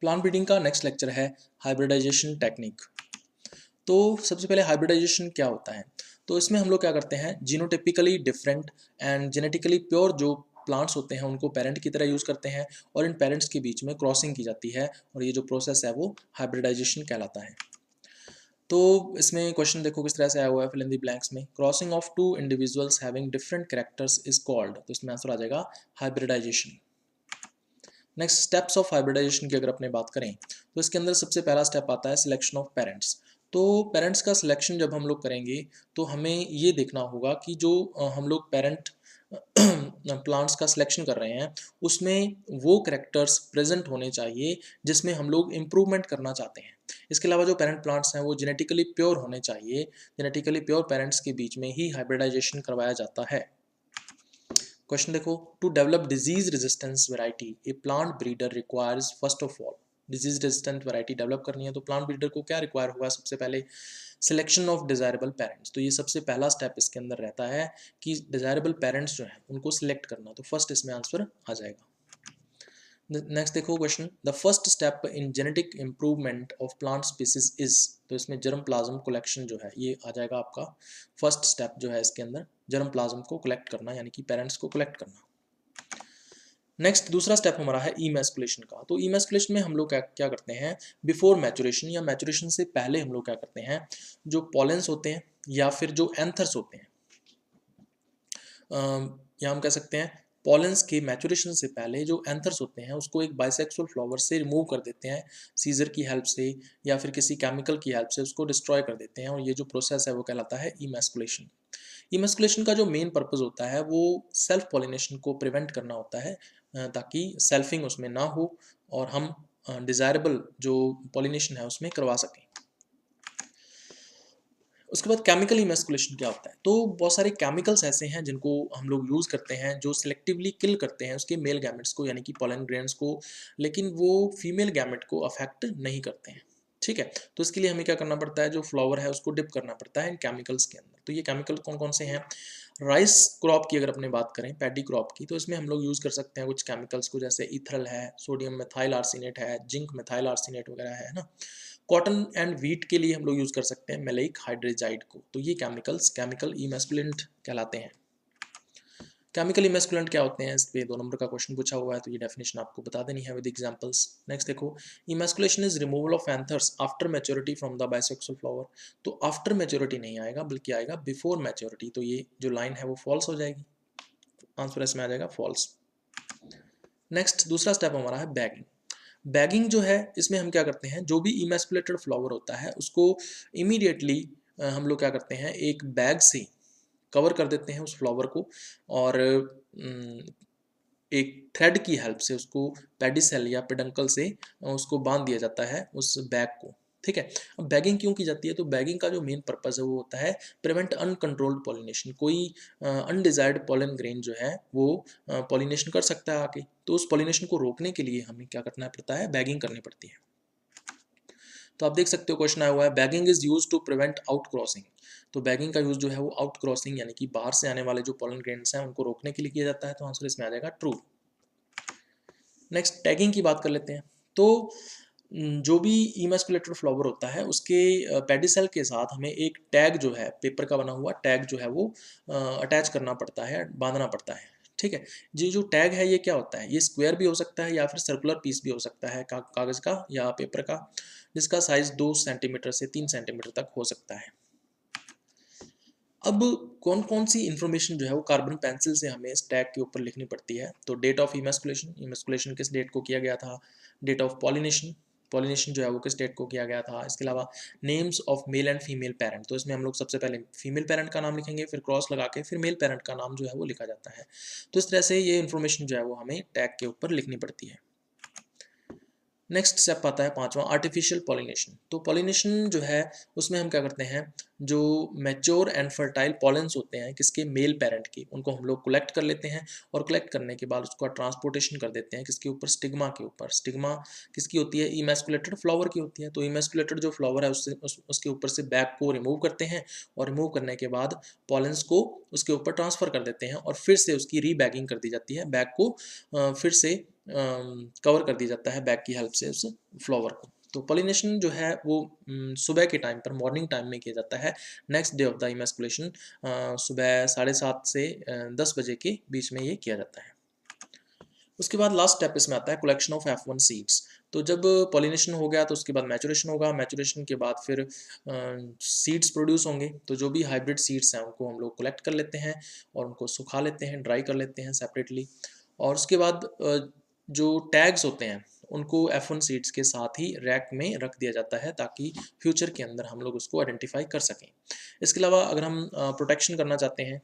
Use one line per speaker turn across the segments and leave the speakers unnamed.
Plant breeding का next lecture है hybridization technique. तो सबसे पहले हाइब्रिडाइजेशन क्या होता है, तो इसमें हम लोग क्या करते हैं, genotypically different and genetically pure जो प्लांट्स होते हैं उनको पेरेंट की तरह यूज़ करते हैं और इन पेरेंट्स के बीच में क्रॉसिंग की जाती है और ये जो प्रोसेस है वो हाइब्रिडाइजेशन कहलाता है। तो इसमें क्वेश्चन देखो किस तरह से आया हुआ है, फिल इन द ब्लैंक्स में crossing of two individuals having different characters is called, तो इसमें आंसर आ जाएगा hybridization. Next steps of hybridization की अगर अपने बात करें तो इसके अंदर सबसे पहला स्टेप आता है सिलेक्शन ऑफ पेरेंट्स। तो पेरेंट्स का सिलेक्शन जब हम लोग करेंगे तो हमें ये देखना होगा कि जो हम लोग पेरेंट प्लांट्स का सिलेक्शन कर रहे हैं उसमें वो करेक्टर्स प्रेजेंट होने चाहिए जिसमें हम लोग इम्प्रूवमेंट करना चाहते हैं। इसके अलावा जो पेरेंट प्लांट्स हैं वो जेनेटिकली प्योर होने चाहिए, जेनेटिकली प्योर पेरेंट्स के बीच में ही हाइब्रिडाइजेशन करवाया जाता है। क्वेश्चन देखो, to develop disease resistance variety a plant breeder requires first of all, disease resistant variety develop करनी है तो प्लांट ब्रीडर को क्या रिक्वायर होगा, सबसे पहले सिलेक्शन ऑफ डिजायरेबल पेरेंट्स। तो ये सबसे पहला स्टेप इसके अंदर रहता है कि डिजायरेबल पेरेंट्स जो है उनको सिलेक्ट करना, तो फर्स्ट इसमें आंसर आ जाएगा। नेक्स्ट देखो question, the first step in genetic improvement of plant species is, तो इसमें जर्म प्लाज्म कलेक्शन जो है ये आ जाएगा आपका फर्स्ट स्टेप जो है इसके अंदर, जर्म प्लाज्म को कलेक्ट करना यानी कि पेरेंट्स को कलेक्ट करना। नेक्स्ट दूसरा स्टेप हमारा है इमैस्कुलेशन का। तो इमैस्कुलेशन में हम लोग क्या करते हैं, बिफोर मैचुरेशन या मैचुरेशन से पहले हम लोग क्या करते हैं, जो पॉलेंस होते हैं या फिर जो एंथर्स होते हैं या हम कह सकते हैं पॉलेंस के मैचुरेशन से पहले जो एंथर्स होते हैं उसको एक बाइसेक्सुअल फ्लावर से रिमूव कर देते हैं सीजर की हेल्प से या फिर किसी केमिकल की हेल्प से उसको डिस्ट्रॉय कर देते हैं और ये जो प्रोसेस है वो कहलाता है इमैस्कुलेशन। इमैस्कुलेशन का जो मेन पर्पस होता है वो सेल्फ पॉलिनेशन को प्रिवेंट करना होता है ताकि सेल्फिंग उसमें ना हो और हम डिज़ायरेबल जो पॉलिनेशन है उसमें करवा सकें। उसके बाद केमिकल इमैस्कुलेशन क्या होता है, तो बहुत सारे केमिकल्स ऐसे हैं जिनको हम लोग यूज़ करते हैं जो सिलेक्टिवली किल करते हैं उसके मेल गैमेट्स को यानी कि पॉलन ग्रेन्स को, लेकिन वो फीमेल गैमेट को अफेक्ट नहीं करते हैं। ठीक है, तो इसके लिए हमें क्या करना पड़ता है, जो फ्लावर है उसको डिप करना पड़ता है इन केमिकल्स के अंदर। तो ये केमिकल कौन कौन से हैं, राइस क्रॉप की अगर अपने बात करें, पैडी क्रॉप की, तो इसमें हम लोग यूज़ कर सकते हैं कुछ केमिकल्स को, जैसे इथरल है, सोडियम मेथाइल आर्सेनेट है, जिंक मेथाइल आर्सेनेट वगैरह है ना। कॉटन एंड व्हीट के लिए हम लोग यूज़ कर सकते हैं मेलेइक हाइड्रोजाइड को। तो ये केमिकल्स केमिकल इमैस्कुलेंट कहलाते हैं। केमिकल इमैस्कुलेंट क्या होते हैं, इस पे 2 नंबर का क्वेश्चन पूछा हुआ है तो ये डेफिनेशन आपको बता देनी है विद एग्जांपल्स। नेक्स्ट देखो, emasculation is removal of anthers after maturity from the bisexual flower. तो आफ्टर मैच्योरिटी नहीं आएगा बल्कि आएगा बिफोर मैच्योरिटी, तो ये जो लाइन है वो फॉल्स हो जाएगी, आंसर इसमें आ जाएगा फॉल्स। नेक्स्ट दूसरा स्टेप हमारा है बैगिंग। बैगिंग जो है इसमें हम क्या करते हैं, जो भी इमैस्कुलेटेड फ्लावर होता है उसको इमीडिएटली हम लोग क्या करते हैं, एक बैग से कवर कर देते हैं उस फ्लावर को और एक थ्रेड की हेल्प से उसको पेडिसेल या पेडंकल से उसको बांध दिया जाता है उस बैग को। ठीक है, अब बैगिंग क्यों की जाती है, तो बैगिंग का जो मेन पर्पस है वो होता है प्रिवेंट अनकंट्रोल्ड पॉलिनेशन। कोई अनडिजायर्ड पॉलन ग्रेन जो है वो पॉलिनेशन कर सकता है आके, तो उस पॉलिनेशन को रोकने के लिए हमें क्या करना पड़ता है, बैगिंग करनी पड़ती है। तो आप देख सकते हो क्वेश्चन आया हुआ है, bagging is use to prevent out crossing. तो बैगिंग का यूज जो है वो आउट क्रॉसिंग यानी कि बाहर से आने वाले जो पॉलन ग्रेन्स हैं उनको रोकने के लिए किया जाता है, तो आंसर इसमें आ जाएगा ट्रू। नेक्स्ट टैगिंग की बात कर लेते हैं। तो जो भी इमैस्कुलेटेड फ्लावर होता है उसके पेडिसेल के साथ हमें एक टैग जो है पेपर का बना हुआ टैग जो है वो अटैच करना पड़ता है, बांधना पड़ता है। ठीक है, ये जो टैग है ये क्या होता है, ये स्क्वायर भी हो सकता है या फिर सर्कुलर पीस भी हो सकता है कागज़ का या पेपर का, जिसका साइज 2 सेंटीमीटर से 3 सेंटीमीटर तक हो सकता है। अब कौन कौन सी इन्फॉर्मेशन जो है वो कार्बन पेंसिल से हमें इस टैग के ऊपर लिखनी पड़ती है, तो डेट ऑफ इमैस्कुलेशन, इमैस्कुलेशन किस डेट को किया गया था, डेट ऑफ पॉलिनेशन, पॉलिनेशन जो है वो किस डेट को किया गया था, इसके अलावा names of male and female parent, तो इसमें हम लोग सबसे पहले फीमेल पेरेंट का नाम लिखेंगे, फिर क्रॉस लगा के फिर मेल पेरेंट का नाम जो है वो लिखा जाता है। तो इस तरह से ये इन्फॉर्मेशन जो है वो हमें टैग के ऊपर लिखनी पड़ती है। नेक्स्ट स्टेप आता है 5वां, आर्टिफिशियल पॉलिनेशन। तो पॉलिनेशन जो है उसमें हम क्या करते हैं, जो मैच्योर एंड फर्टाइल पॉलेंस होते हैं किसके, मेल पेरेंट के, उनको हम लोग कलेक्ट कर लेते हैं और कलेक्ट करने के बाद उसका ट्रांसपोर्टेशन कर देते हैं किसके ऊपर, स्टिग्मा के ऊपर। स्टिग्मा किसकी होती है, इमैस्कुलेटेड फ्लावर की होती है। तो इमैस्कुलेटेड जो फ्लावर है उसके ऊपर से बैग को रिमूव करते हैं और रिमूव करने के बाद पॉलेंस को उसके ऊपर ट्रांसफ़र कर देते हैं और फिर से उसकी रीबैगिंग कर दी जाती है, बैग को फिर से कवर कर दिया जाता है बैग की हेल्प से उस फ्लावर को। तो पॉलिनेशन जो है वो सुबह के टाइम पर, मॉर्निंग टाइम में किया जाता है। Next day of the emasculation सुबह 7:30 से 10 बजे के बीच में ये किया जाता है। उसके बाद लास्ट स्टेप इसमें आता है कलेक्शन ऑफ F1 सीड्स। तो जब पॉलिनेशन हो गया तो उसके बाद मैचुरेशन होगा, मैचुरेशन के बाद फिर सीड्स प्रोड्यूस होंगे। तो जो भी हाइब्रिड सीड्स हैं उनको हम लोग कलेक्ट कर लेते हैं और उनको सुखा लेते हैं, ड्राई कर लेते हैं सेपरेटली। और उसके बाद जो टैग्स होते हैं उनको F1 सीड्स के साथ ही रैक में रख दिया जाता है ताकि फ्यूचर के अंदर हम लोग उसको आइडेंटिफाई कर सकें। इसके अलावा अगर हम प्रोटेक्शन करना चाहते हैं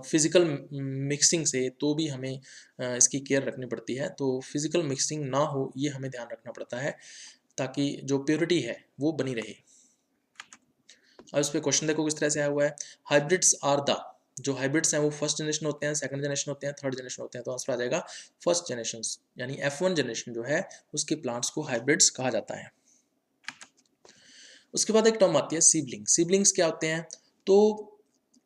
फिज़िकल मिक्सिंग से, तो भी हमें इसकी केयर रखनी पड़ती है। तो फिज़िकल मिक्सिंग ना हो ये हमें ध्यान रखना पड़ता है ताकि जो प्योरिटी है वो बनी रहे। अब इस पे क्वेश्चन देखो किस तरह से आया हुआ है। हाइब्रिड्स आर द, जो हाइब्रिड्स हैं वो फर्स्ट जनरेशन होते हैं, सेकंड जनरेशन होते हैं, थर्ड जनरेशन होते हैं। तो आंसर आ जाएगा फर्स्ट जनरेशन, यानी F1 जनरेशन जो है उसके प्लांट्स को हाइब्रिड्स कहा जाता है। उसके बाद एक टर्म आती है सीबलिंग्स। सीबलिंग्स क्या होते हैं, तो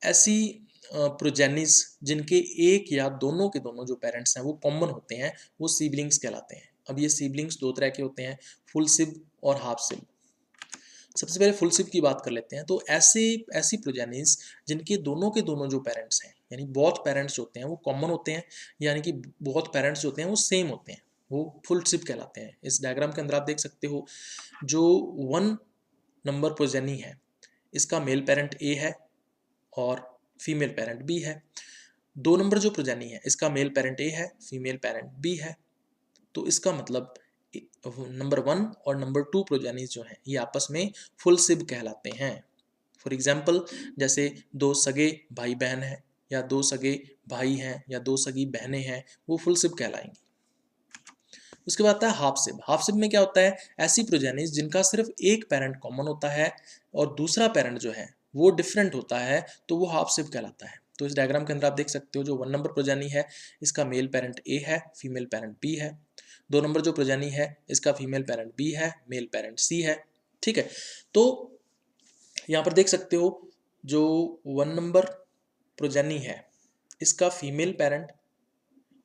ऐसी प्रोजेनिस जिनके एक या दोनों के दोनों जो पेरेंट्स हैं वो कॉमन होते हैं, वो सीबलिंग्स कहलाते हैं। अब ये सीबलिंग्स दो तरह के होते हैं, फुल सिब और हाफ सिब। सबसे पहले फुल सिब की बात कर लेते हैं। तो ऐसी प्रोजेनिस जिनके दोनों के दोनों जो पेरेंट्स हैं, यानी बहुत पेरेंट्स होते हैं वो कॉमन होते हैं, यानी कि बहुत पेरेंट्स होते हैं वो सेम होते हैं, वो फुल सिब कहलाते हैं। इस डायग्राम के अंदर आप देख सकते हो जो 1 नंबर प्रोजेनी है इसका मेल पेरेंट ए है और फीमेल पेरेंट बी है। 2 नंबर जो प्रोजेनी है इसका मेल पेरेंट ए है, फीमेल पेरेंट बी है। तो इसका मतलब नंबर 1 और नंबर 2 प्रोजेनीज जो हैं ये आपस में फुल सिब कहलाते हैं। फॉर एग्जाम्पल जैसे 2 सगे भाई बहन हैं या 2 सगे भाई हैं या 2 सगी बहनें हैं, वो फुल सिब कहलाएंगी। उसके बाद आता है हाफ सिब। हाफ सिब में क्या होता है, ऐसी प्रोजेनिस जिनका सिर्फ एक पेरेंट कॉमन होता है और दूसरा पेरेंट जो है वो डिफरेंट होता है, तो वो हाफ सिब कहलाता है। तो इस डायग्राम के अंदर आप देख सकते हो जो 1 नंबर प्रोजेनी है इसका मेल पेरेंट ए है, फीमेल पेरेंट बी है। 2 नंबर जो प्रोजेनी है इसका फीमेल पेरेंट बी है, मेल पेरेंट सी है। ठीक है, तो यहाँ पर देख सकते हो जो 1 नंबर प्रोजेनी है इसका फीमेल पेरेंट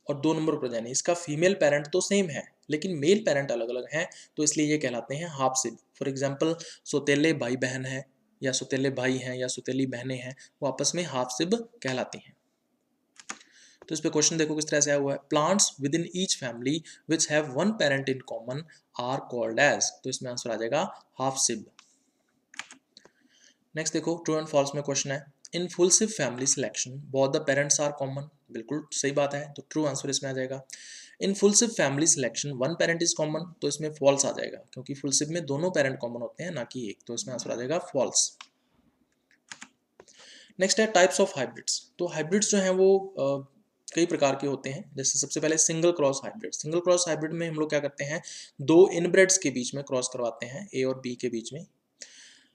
और 2 नंबर प्रोजेनी इसका फीमेल पेरेंट तो सेम है लेकिन मेल पेरेंट अलग अलग हैं, तो इसलिए ये कहलाते हैं हाफ सिब। फॉर एग्जाम्पल सौतेले भाई बहन है या सौतेले भाई हैं या सौतेली बहनें हैं, वो आपस में हाफ सिब कहलाती हैं। तो इस पे क्वेश्चन देखो किस तरह से आया हुआ है। Plants within each family which have 1 parent in common are called as. तो इसमें आंसर आ जाएगा हाफ सिब। नेक्स्ट देखो ट्रू एंड फॉल्स में क्वेश्चन है, in full sib family selection both the parents are common. बिल्कुल सही बात है, तो ट्रू आंसर इसमें आ जाएगा। इन full sib family selection 1 parent is common, तो इसमें फॉल्स आ जाएगा क्योंकि फुल सिब में दोनों पेरेंट कॉमन होते हैं ना कि एक, तो इसमें आंसर आ जाएगा फॉल्स। नेक्स्ट है टाइप्स ऑफ हाइब्रिड्स। तो हाइब्रिड्स जो हैं वो कई प्रकार के होते हैं। जैसे सबसे पहले single cross hybrid. Single cross hybrid में हम लोग क्या करते हैं, 2 इनब्रेड्स के बीच में क्रॉस करवाते हैं, ए और बी के बीच में।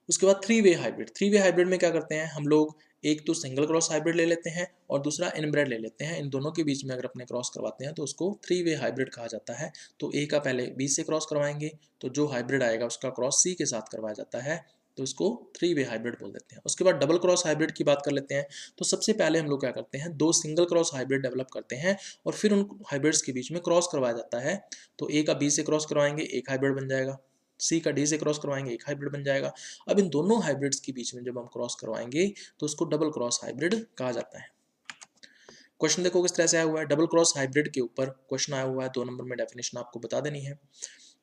उसके बाद 3 वे हाइब्रिड। 3 वे हाइब्रिड में क्या करते हैं हम लोग, एक तो सिंगल क्रॉस हाइब्रिड ले लेते हैं और दूसरा इनब्रेड ले लेते हैं। इन दोनों के बीच में अगर अपने क्रॉस करवाते हैं तो उसको 3 वे हाइब्रिड कहा जाता है। तो ए का पहले बी से क्रॉस करवाएंगे तो जो हाइब्रिड आएगा उसका क्रॉस सी के साथ करवाया जाता है, तो इसको 3 वे हाइब्रिड बोल देते हैं। उसके बाद डबल क्रॉस हाइब्रिड की बात कर लेते हैं। तो सबसे पहले हम लोग क्या करते हैं, 2 सिंगल क्रॉस हाइब्रिड डेवलप करते हैं और फिर उन हाइब्रिड्स के बीच में क्रॉस करवाया जाता है। तो ए का बी से क्रॉस करवाएंगे, एक हाइब्रिड बन जाएगा। सी का डी से क्रॉस करवाएंगे, एक हाइब्रिड बन जाएगा। अब इन दोनों हाइब्रिड्स के बीच में जब हम क्रॉस करवाएंगे तो उसको डबल क्रॉस हाइब्रिड कहा जाता है। क्वेश्चन देखो किस तरह से आया हुआ है। डबल क्रॉस हाइब्रिड के ऊपर क्वेश्चन आया हुआ है, 2 नंबर में डेफिनेशन आपको बता देनी है।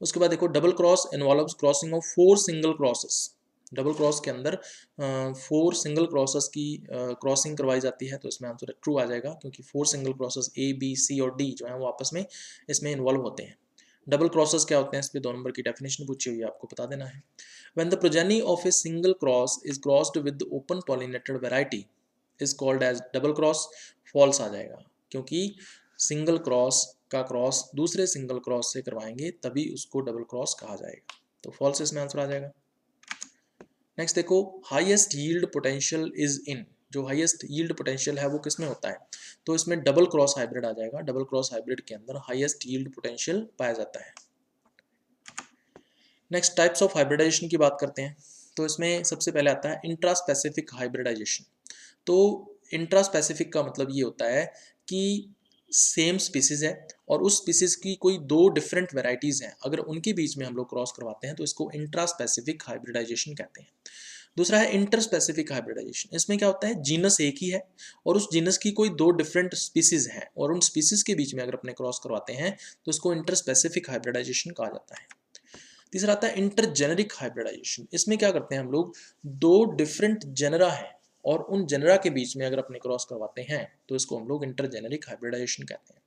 उसके बाद देखो double cross involves crossing of 4 single crosses. Double cross के अंदर 4 सिंगल क्रॉसेस की क्रॉसिंग करवाई जाती है, तो इसमें आंसर ट्रू आ जाएगा क्योंकि 4 single crosses A B C और डी जो है वो आपस में इसमें इन्वॉल्व होते हैं। डबल क्रॉसेस क्या होते हैं, इस पे 2 नंबर की डेफिनेशन पूछी हुई है, आपको बता देना है। When the progeny of a single cross is crossed with open pollinated variety is called as double cross. False आ जाएगा क्योंकि सिंगल क्रॉस का क्रॉस दूसरे सिंगल क्रॉस से करवाएंगे तभी उसको डबल क्रॉस कहा जाएगा, तो फॉल्स इसमें आंसर आ जाएगा। नेक्स्ट देखो, highest yield potential is in, जो हाईएस्ट यील्ड पोटेंशियल है वो किस में होता है, तो इसमें डबल क्रॉस हाइब्रिड आ जाएगा। डबल क्रॉस हाइब्रिड के अंदर हाईएस्ट यील्ड पोटेंशियल पाया जाता है। नेक्स्ट टाइप्स ऑफ हाइब्रिडाइजेशन की बात करते हैं, तो इसमें सबसे पहले आता है इंट्रा स्पेसिफिक हाइब्रिडाइजेशन। तो इंट्रा स्पेसिफिक का मतलब ये होता है कि सेम स्पीसीज है और उस स्पीसीज की कोई दो डिफरेंट वेराइटीज़ हैं, अगर उनके बीच में हम लोग क्रॉस करवाते हैं तो इसको इंट्रा स्पेसिफिक हाइब्रिडाइजेशन कहते हैं। दूसरा है इंटर स्पेसिफिक हाइब्रिडाइजेशन। इसमें क्या होता है, जीनस एक ही है और उस जीनस की कोई दो डिफरेंट स्पीसीज हैं और उन स्पीसीज के बीच में अगर अपने क्रॉस करवाते हैं तो इसको इंटर स्पेसिफिक हाइब्रिडाइजेशन कहा जाता है। तीसरा आता है इंटरजेनरिक हाइब्रिडाइजेशन। इसमें क्या करते हैं हम लोग, दो डिफरेंट जेनरा हैं और उन जेनरा के बीच में अगर अपने क्रॉस करवाते हैं तो इसको हम लोग इंटरजेनरिक हाइब्रिडाइजेशन कहते हैं।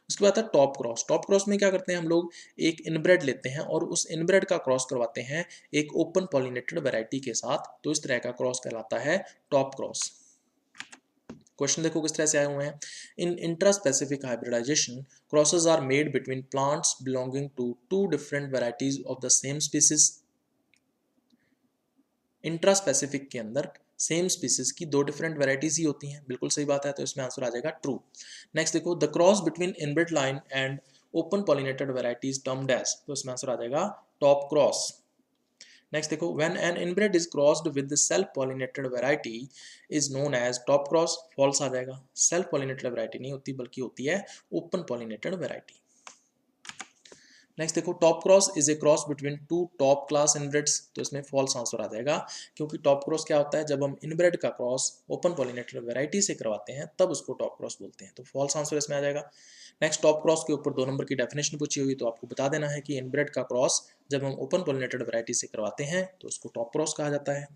उसके बाद आता है टॉप क्रॉस। टॉप क्रॉस में क्या करते हैं हम लोग, एक इनब्रेड लेते हैं और उस इनब्रेड का क्रॉस करवाते हैं एक ओपन पॉलिनेटेड वैरायटी के साथ, तो इस तरह का क्रॉस कहलाता है टॉप क्रॉस। क्वेश्चन देखो किस तरह से आए हुए हैं। In intra specific hybridization, crosses are made between plants belonging to two different varieties of the same species. Intra specific के अंदर सेम स्पीसीज की दो डिफरेंट वेराइटीज ही होती हैं, बिल्कुल सही बात है, तो इसमें आंसर आ जाएगा ट्रू। नेक्स्ट देखो, the cross between inbred line and open pollinated varieties termed as, तो इसमें आंसर आ जाएगा टॉप क्रॉस। नेक्स्ट देखो, when an inbred is crossed with the self pollinated variety is known as top cross. False आ जाएगा, self pollinated variety नहीं होती बल्कि होती है ओपन पॉलिनेटेड वैरायटी। नेक्स्ट देखो, top cross is a cross between two top class inbreds, तो इसमें फॉल्स आंसर आ जाएगा, क्योंकि टॉप क्रॉस क्या होता है, जब हम इनब्रेड का क्रॉस ओपन पॉलिनेटेड वैरायटी से करवाते हैं तब उसको टॉप क्रॉस बोलते हैं, तो फॉल्स आंसर इसमें आ जाएगा। नेक्स्ट, टॉप क्रॉस के ऊपर 2 नंबर की डेफिनेशन पूछी हुई, तो आपको बता देना है कि इनब्रेड का क्रॉस जब हम ओपन पॉलिनेटेड वैरायटी से करवाते हैं तो उसको टॉप क्रॉस कहा जाता है।